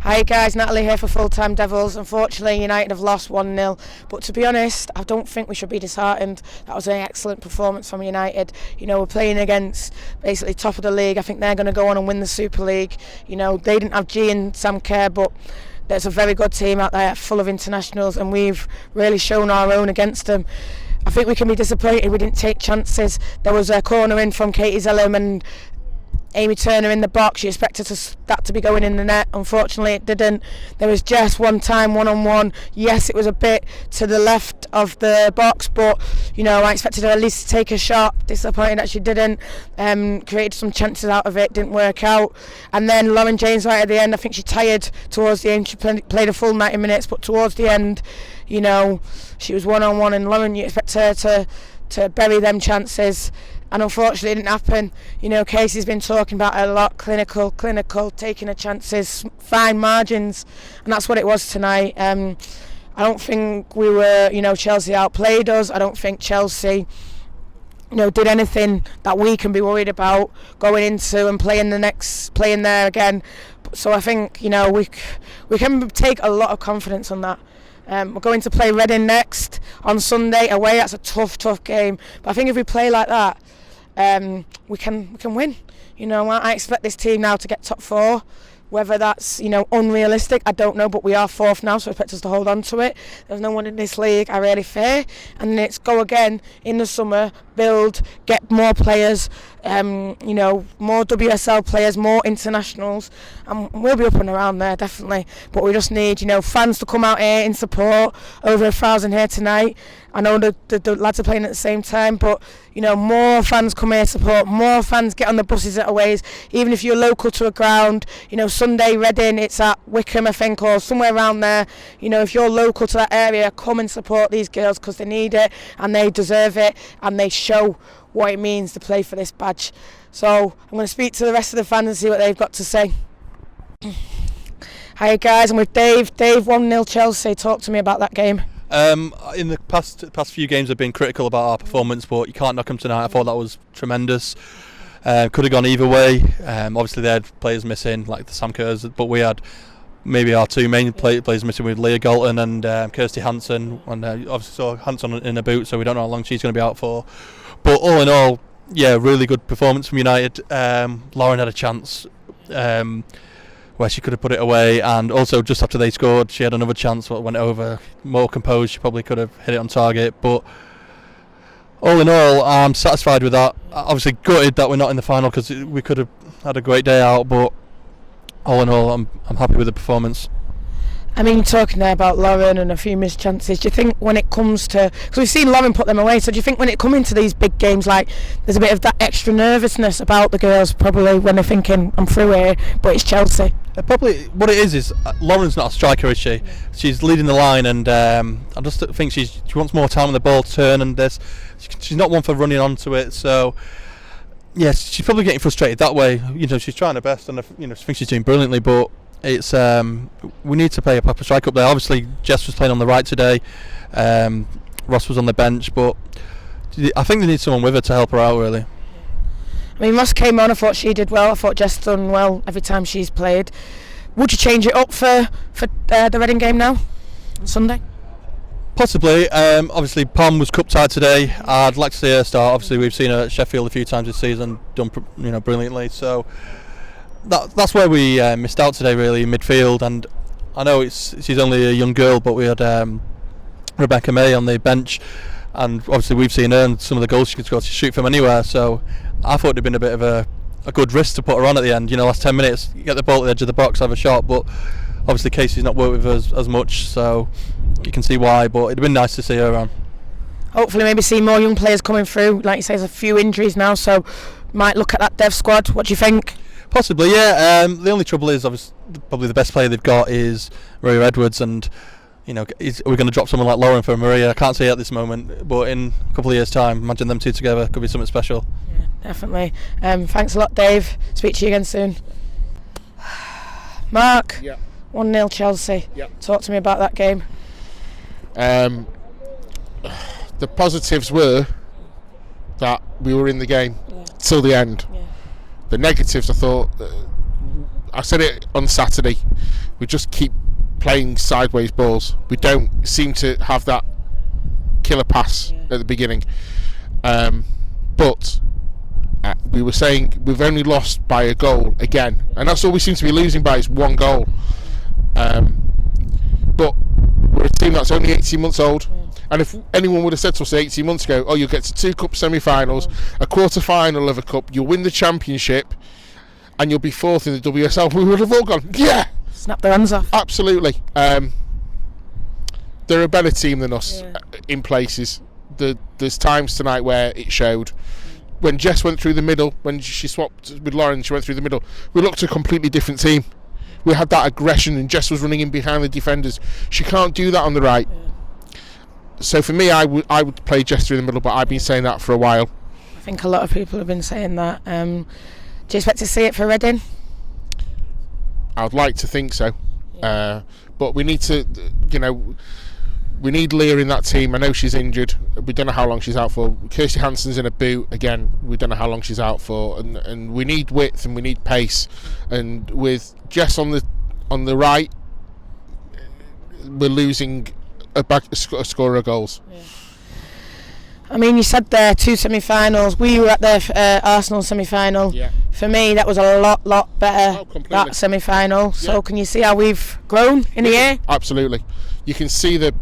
Hi guys, Natalie here for Full-Time Devils. Unfortunately, United have lost 1-0, but to be honest, I don't think we should be disheartened. That was an excellent performance from United. We're playing against basically top of the league. I think they're going to go on and win the Super League. They didn't have G and Sam Kerr, but there's a very good team out there full of internationals, and we've really shown our own against them. I think we can be disappointed we didn't take chances. There was a corner in from Katie Zellum and Amy Turner in the box. You expected that to be going in the net. Unfortunately, it didn't. There was just one time, one-on-one. Yes, it was a bit to the left of the box, but I expected her at least to take a shot. Disappointed that she didn't. Created some chances out of it, didn't work out. And then Lauren James right at the end, I think she tired towards the end. She played a full 90 minutes, but towards the end, she was one-on-one, and Lauren, you expect her to bury them chances. And unfortunately it didn't happen. Casey's been talking about it a lot, clinical, taking her chances, fine margins, and that's what it was tonight. I don't think we were, Chelsea outplayed us. I don't think Chelsea, did anything that we can be worried about going into and playing there again. So I think, we can take a lot of confidence on that. We're going to play Reading next on Sunday away. That's a tough game. But I think if we play like that, we can win. I expect this team now to get top 4. Whether that's unrealistic, I don't know, but we are 4th now, so I expect us to hold on to it. There's no one in this league I really fear, and let's go again in the summer, build, get more players, more WSL players, more internationals, and we'll be up and around there definitely. But we just need fans to come out here in support. Over 1,000 here tonight. I know the lads are playing at the same time, but more fans come here to support, more fans get on the buses at aways, even if you're local to a ground. Sunday Reading, it's at Wickham I think, or somewhere around there. If you're local to that area, come and support these girls, because they need it and they deserve it, and they show what it means to play for this badge. So I'm going to speak to the rest of the fans and see what they've got to say. Hi guys, I'm with Dave. Dave, 1-0 Chelsea. Talk to me about that game. In the past few games I've been critical about our performance, but you can't knock them tonight. I thought that was tremendous. Could have gone either way. Obviously they had players missing like the Sam Kerrs, but we had maybe our two main players missing with Leah Galton and Kirsty Hansen, and obviously saw Hansen in a boot, so we don't know how long she's going to be out for. But all in all, really good performance from United. Lauren had a chance where she could have put it away, and also just after they scored she had another chance that went over. More composed, she probably could have hit it on target, but all in all I'm satisfied with that. Obviously gutted that we're not in the final, because we could have had a great day out, but all in all I'm happy with the performance. I mean, talking there about Lauren and a few missed chances, do you think when it comes to, because we've seen Lauren put them away, so do you think when it comes into these big games, like there's a bit of that extra nervousness about the girls probably when they're thinking I'm through here, but it's Chelsea? Probably what it is Lauren's not a striker, is she? She's leading the line, and I just think she wants more time on the ball to turn, and she's not one for running onto it, so yes, she's probably getting frustrated that way. She's trying her best, and I think she's doing brilliantly, but it's we need to play a proper strike up there. Obviously Jess was playing on the right today, Ross was on the bench, but I think they need someone with her to help her out really. I mean, Ross came on, I thought she did well. I thought Jess done well every time she's played. Would you change it up for the Reading game now on Sunday? Possibly. Obviously Pam was cup tied today. I'd like to see her start. Obviously we've seen her at Sheffield a few times this season, done brilliantly, so that's where we missed out today really in midfield. And I know she's only a young girl, but we had Rebecca May on the bench, and obviously we've seen her and some of the goals she could score. She shoot from anywhere, so I thought it'd been a bit of a good risk to put her on at the end. Last 10 minutes, you get the ball at the edge of the box, have a shot, but obviously Casey's not worked with us as much, so you can see why, but it'd been nice to see her on. Hopefully maybe see more young players coming through. Like you say, there's a few injuries now, so might look at that dev squad. What do you think? Possibly, yeah. The only trouble is obviously probably the best player they've got is Maria Edwards, and are we going to drop someone like Lauren for Maria? I can't say at this moment, but in a couple of years' time, imagine them two together, could be something special. Yeah, definitely. Thanks a lot, Dave. Speak to you again soon. Mark, 1-0 Chelsea. Talk to me about that game. The positives were that we were in the game till the end. The negatives, I thought, I said it on Saturday, We just keep playing sideways balls. We don't seem to have that killer pass at the beginning. But we were saying we've only lost by a goal again, and that's all we seem to be losing by is one goal. But we're a team that's only 18 months old, and if anyone would have said to us 18 months ago, oh, you'll get to 2 cup semi-finals, a quarter-final of a cup, you'll win the championship, and you'll be 4th in the WSL, we would have all gone, yeah! Snap their hands off. Absolutely. They're a better team than us in places. There's times tonight where it showed. When Jess went through the middle, when she swapped with Lauren, she went through the middle, we looked a completely different team. We had that aggression, and Jess was running in behind the defenders. She can't do that on the right. So for me, I would play Jess through the middle, but I've been saying that for a while. I think a lot of people have been saying that. Do you expect to see it for Reading? I would like to think so. But we need to, we need Leah in that team. I know she's injured. We don't know how long she's out for. Kirsty Hansen's in a boot. Again, we don't know how long she's out for. And we need width and we need pace. And with Jess on the right, we're losing a scorer of goals. Yeah. I mean, you said there 2 semi-finals. We were at the Arsenal semi-final. Yeah. For me, that was a lot better, that semi-final. Yeah. So can you see how we've grown in a year? Absolutely. You can see the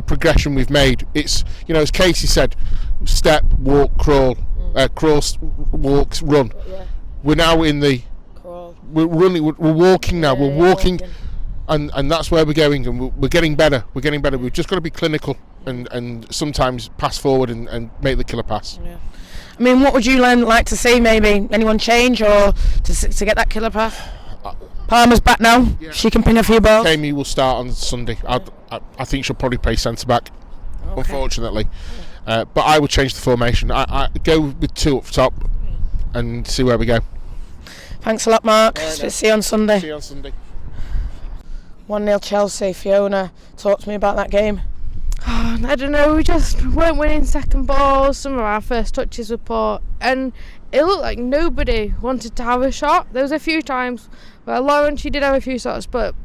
progression we've made. It's, as Casey said, step, walk, crawl, crawl, walks, run. Yeah. We're now in the crawl. We're running. We're walking now. We're walking, and that's where we're going. And we're getting better. We're getting better. We've just got to be clinical and sometimes pass forward and make the killer pass. Yeah. I mean, what would you like to see? Maybe anyone change or to get that killer pass? Palmer's back now. Yeah. She can ping a few balls. Amy will start on Sunday. I think she'll probably play centre back, unfortunately. But I would change the formation. I go with 2 up top and see where we go. Thanks a lot, Mark. See you on Sunday. See you on Sunday. 1-0 Chelsea. Fiona, talk to me about that game. I don't know, we just weren't winning second balls. Some of our first touches were poor, and it looked like nobody wanted to have a shot. There was a few times where Lauren, she did have a few shots, but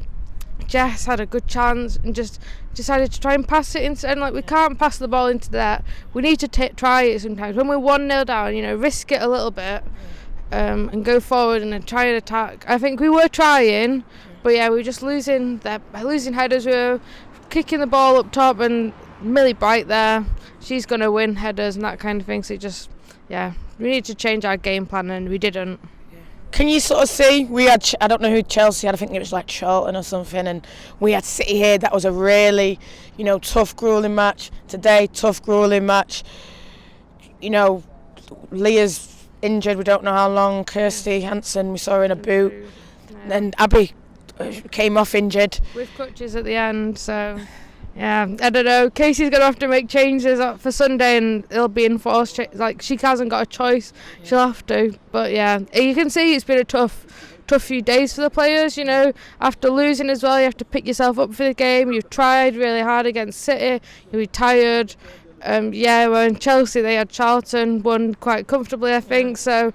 Jess had a good chance and just decided to try and pass it instead. Like, we can't pass the ball into that. We need to try it sometimes. When we're 1-0 down, risk it a little bit and go forward and then try and attack. I think we were trying, but we were just losing headers. We were kicking the ball up top, and Millie Bright there, she's going to win headers and that kind of thing. So we need to change our game plan, and we didn't. Can you sort of see, we had, I don't know who Chelsea had, I think it was like Charlton or something, and we had City here. That was a really, tough, gruelling match. Today, tough, gruelling match. Leah's injured, we don't know how long. Kirsty Hansen, we saw her in a boot. And Abby came off injured. With crutches at the end, so yeah, I don't know. Casey's going to have to make changes for Sunday, and it'll be enforced. Like, she hasn't got a choice, she'll have to. But yeah, you can see it's been a tough few days for the players. After losing as well, you have to pick yourself up for the game. You've tried really hard against City, you'll be tired. Well, in Chelsea they had Charlton, won quite comfortably, I think. So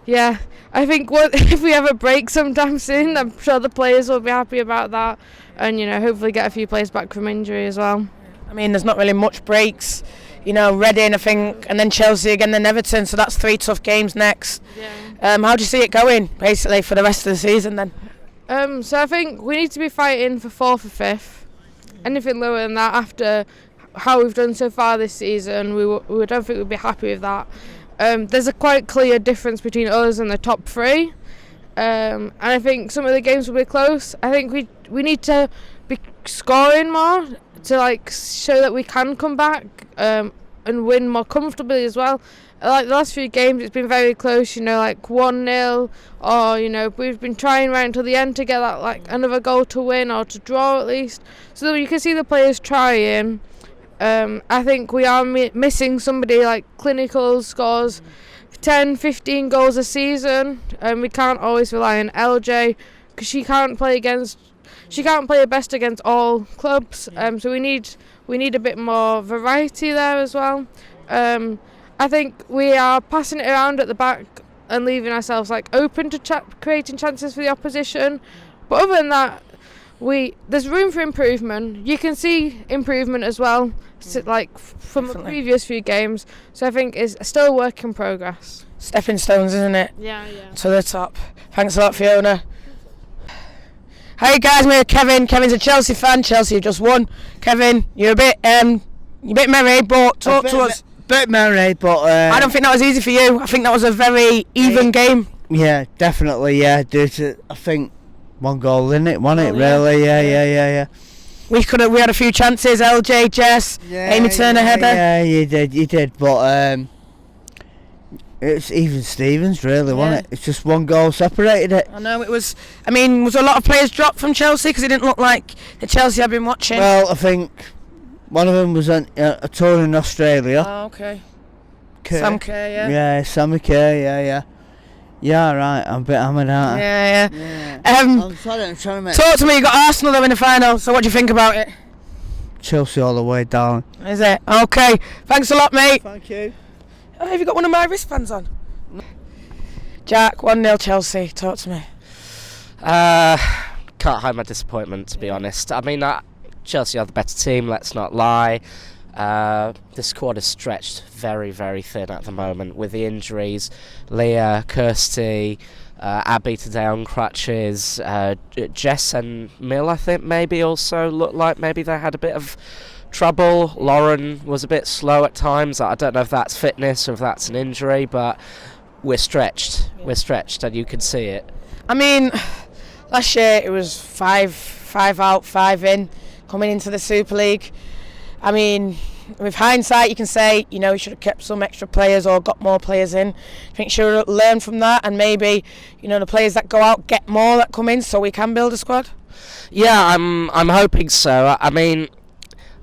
yeah, I think if we have a break sometime soon, I'm sure the players will be happy about that, and hopefully get a few players back from injury as well. I mean, there's not really much breaks. Reading, I think, and then Chelsea again, then Everton. So that's 3 tough games next. Yeah. How do you see it going, basically, for the rest of the season then? So I think we need to be fighting for 4th or 5th. Anything lower than that, after how we've done so far this season, we don't think we'd be happy with that. There's a quite clear difference between us and the top 3, and I think some of the games will be close. I think we need to be scoring more to show that we can come back and win more comfortably as well. Like the last few games, it's been very close. 1-0, or we've been trying right until the end to get that another goal to win or to draw at least. So you can see the players trying. I think we are missing somebody like clinical, scores 10, 15 goals a season. We can't always rely on LJ because she can't play her best against all clubs. So we need a bit more variety there as well. I think we are passing it around at the back and leaving ourselves open to creating chances for the opposition. But other than that, there's room for improvement. You can see improvement as well, like from the previous few games. So I think it's still a work in progress. Stepping stones, isn't it? Yeah. To the top. Thanks a lot, Fiona. Hey guys, we're Kevin. Kevin's a Chelsea fan. Chelsea have just won. Kevin, you're a bit merry, but talk to us. Bit merry, but I don't think that was easy for you. I think that was a very even game. Yeah, definitely. Yeah, due to I think one goal in it, wasn't it? Really? Yeah. We had a few chances. LJ, Jess, Amy Turner header. Yeah, you did. But it's even Stevens, really, wasn't it? It's just one goal separated it. I know it was. I mean, was a lot of players dropped from Chelsea because it didn't look like the Chelsea I've been watching. Well, I think one of them was on a tour in Australia. Oh, okay. Sam Kerr, yeah. Yeah, Sammy Kerr, yeah. Yeah, right. I'm a bit hammered, aren't I? Yeah. I'm sorry, I'm trying to make... Talk to me. You got Arsenal though in the final. So what do you think about it? Chelsea all the way, darling. Is it? Okay. Thanks a lot, mate. Thank you. Oh, have you got one of my wristbands on? Jack, 1-0 Chelsea. Talk to me. Can't hide my disappointment, to be honest. I mean, Chelsea are the better team, let's not lie. The squad is stretched very, very thin at the moment with the injuries. Leah, Kirsty, Abby today on crutches, Jess and Mill, I think, maybe also looked like maybe they had a bit of trouble. Lauren was a bit slow at times. I don't know if that's fitness or if that's an injury, but we're stretched. We're stretched, and you can see it. I mean, last year it was five out, 5 in, coming into the Super League. I mean, with hindsight, you can say, you should have kept some extra players or got more players in. I think you should have learned from that, and maybe, the players that go out get more that come in, so we can build a squad. Yeah, I'm hoping so. I mean,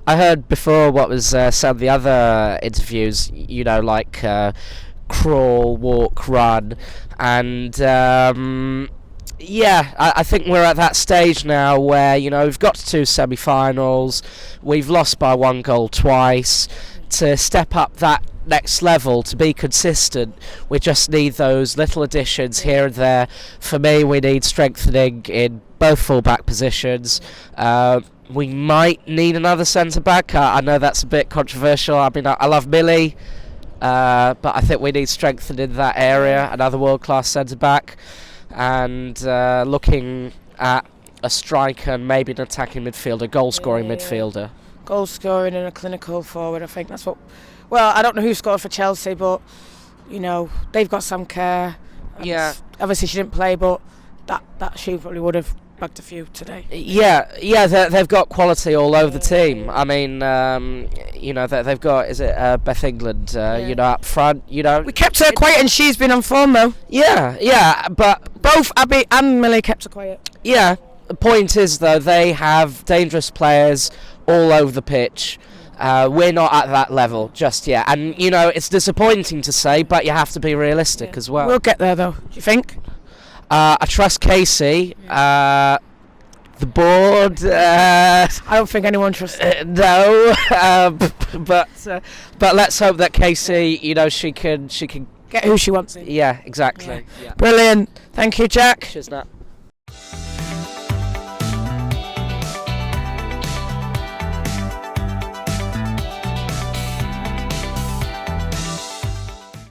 I heard before what was said in the other interviews. Like crawl, walk, run, and I think we're at that stage now where, we've got to 2 semi-finals, we've lost by 1 goal twice. To step up that next level, to be consistent, we just need those little additions here and there. For me, we need strengthening in both full-back positions. We might need another centre-back. I know that's a bit controversial. I mean, I love Millie, but I think we need strengthening in that area, another world-class centre-back. And looking at a striker and maybe an attacking midfielder, goal-scoring midfielder. Goal-scoring and a clinical forward, I think that's what... Well, I don't know who scored for Chelsea, but, they've got Sam Kerr. Yeah. Obviously she didn't play, but that she probably would have bagged a few today. Yeah, they've got quality all over the team. I mean, they've got, is it Beth England, up front, We kept her quiet and she's been on form, though. Yeah, but... Both Abby and Millie kept her quiet. Yeah, the point is, though, they have dangerous players all over the pitch. We're not at that level just yet. And, it's disappointing to say, but you have to be realistic as well. We'll get there, though. Do you think? I trust Casey. The board... I don't think anyone trusts her. No. But let's hope that Casey, she can... Get who she wants in. Yeah, exactly. Yeah. Brilliant. Thank you, Jack. Cheers, Nat.